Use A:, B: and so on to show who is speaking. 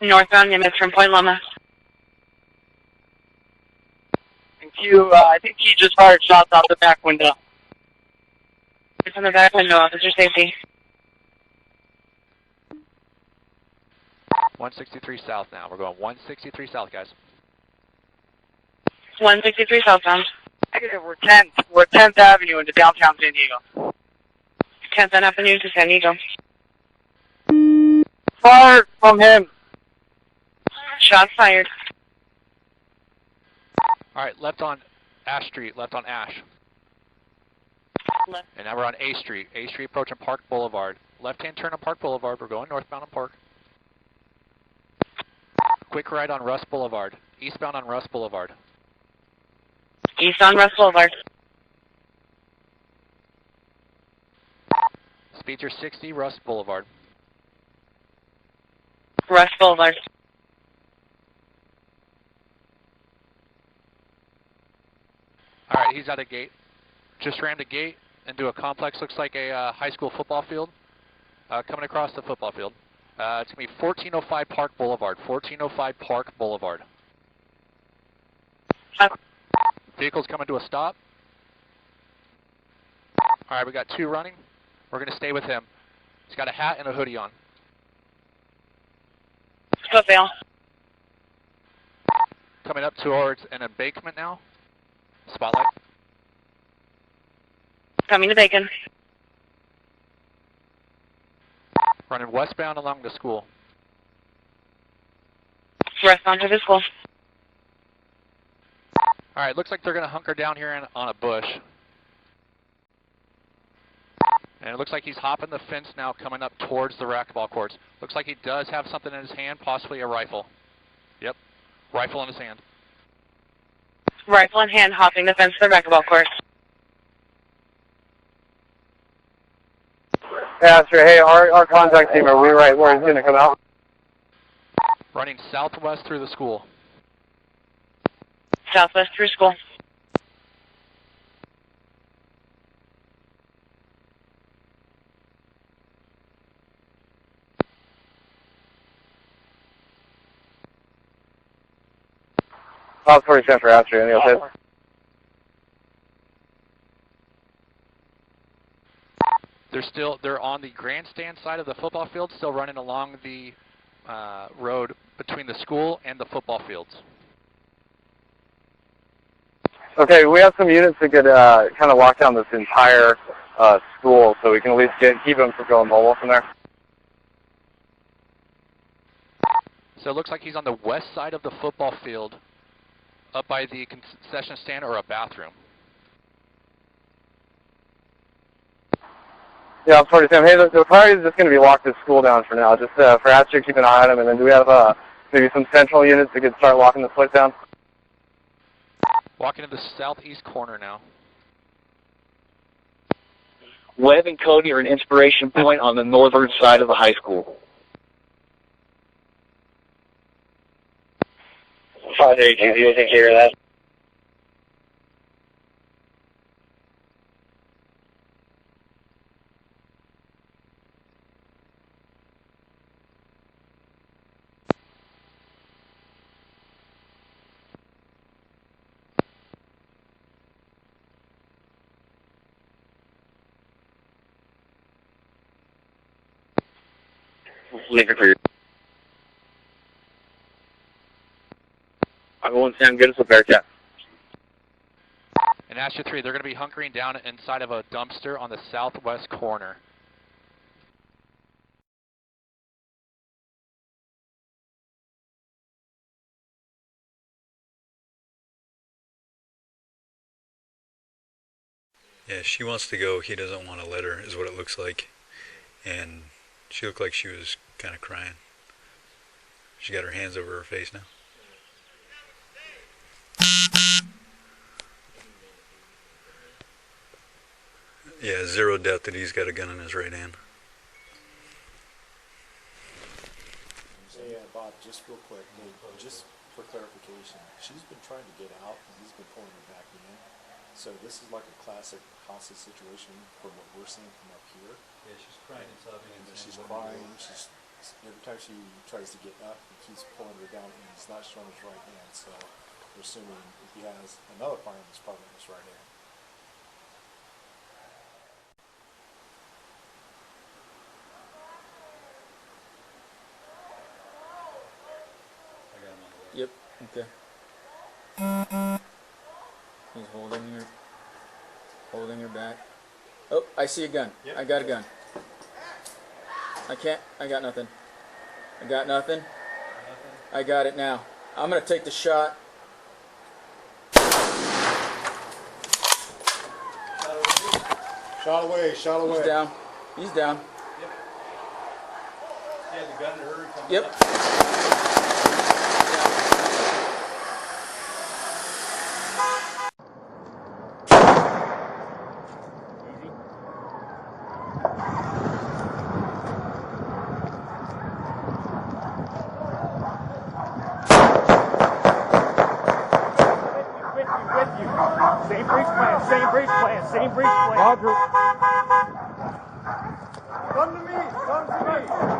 A: Northbound units from Point Loma.
B: Thank you. I think he just fired shots out the back window.
A: It's on the back window, officer safety.
C: 163 south now. We're going 163 south, guys.
A: 163 southbound.
B: Negative, we're 10th. We're 10th Avenue into downtown San Diego.
A: 10th Avenue to San Diego.
B: Fire from him.
A: Shots fired.
C: Alright, left on Ash Street, left on Ash.
A: Left.
C: And now we're on A Street. A Street approaching Park Boulevard. Left-hand turn on Park Boulevard. We're going northbound on Park. Quick right on Russ Boulevard. Eastbound on Russ Boulevard.
A: East on Russ Boulevard.
C: Speeds are 60, Russ Boulevard.
A: Russ Boulevard.
C: Alright, he's at a gate. Just rammed a gate into a complex. Looks like a high school football field. Coming across the football field. It's going to be 1405 Park Boulevard. 1405 Park Boulevard. Vehicle's coming to a stop. Alright, we got two running. We're going to stay with him. He's got a hat and a hoodie on.
A: Football.
C: Coming up towards an embankment now. Spotlight.
A: Coming to Bacon.
C: Running westbound along the school.
A: Westbound to the school.
C: Alright, looks like they're going to hunker down here on a bush. And it looks like he's hopping the fence now coming up towards the racquetball courts. Looks like he does have something in his hand, possibly a rifle. Yep, rifle in his hand.
A: Rifle in hand, hopping the fence to the racquetball course.
B: Yeah, sure. Hey, our contact team, are we right where he's going to come out?
C: Running southwest through the school.
A: Southwest through school.
B: South 47 for Astro, any okay?
C: They're on the grandstand side of the football field, still running along the road between the school and the football fields.
B: Okay, we have some units that could kind of lock down this entire school, so we can at least keep them from going mobile from there.
C: So it looks like he's on the west side of the football field, up by the concession stand or a bathroom.
B: Yeah, I'm sorry, Sam. Hey, the priority is just going to be lock this school down for now. Just for Astro, keep an eye on them, and then do we have maybe some central units that could start locking this place down?
C: Walking to the southeast corner now.
D: Webb and Cody are an inspiration point on the northern side of the high school.
B: 532, do you take care of that?
D: Leave it for you. I won't sound good as a Bearcat.
C: And Astro 3, they're going to be hunkering down inside of a dumpster on the southwest corner.
E: Yeah, she wants to go. He doesn't want to let her, is what it looks like. And she looked like she was kind of crying. She got her hands over her face now. Yeah, zero doubt that he's got a gun in his right hand.
F: Hey, Bob, just real quick, just for clarification, she's been trying to get out and he's been pulling her back in. So this is like a classic hostage situation from what we're seeing from up here.
E: Yeah, she's crying and sobbing.
F: And she's crying, she's every time she tries to get up, he keeps pulling her down, and he's not showing his right hand. So we're assuming if he has another firearm, it's probably his right hand.
E: I got him on the way.
G: Yep. Okay. He's holding her back. Oh, I see a gun.
F: Yep.
G: I got a gun. I got nothing. I got nothing. I got it now. I'm gonna take the shot.
F: Shot away, shot away.
G: He's down. He's down.
F: Yeah, the gun to her.
G: Yep.
H: With you. Same breach plan, same breach plan, same breach plan. Roger. Come to me, come to me.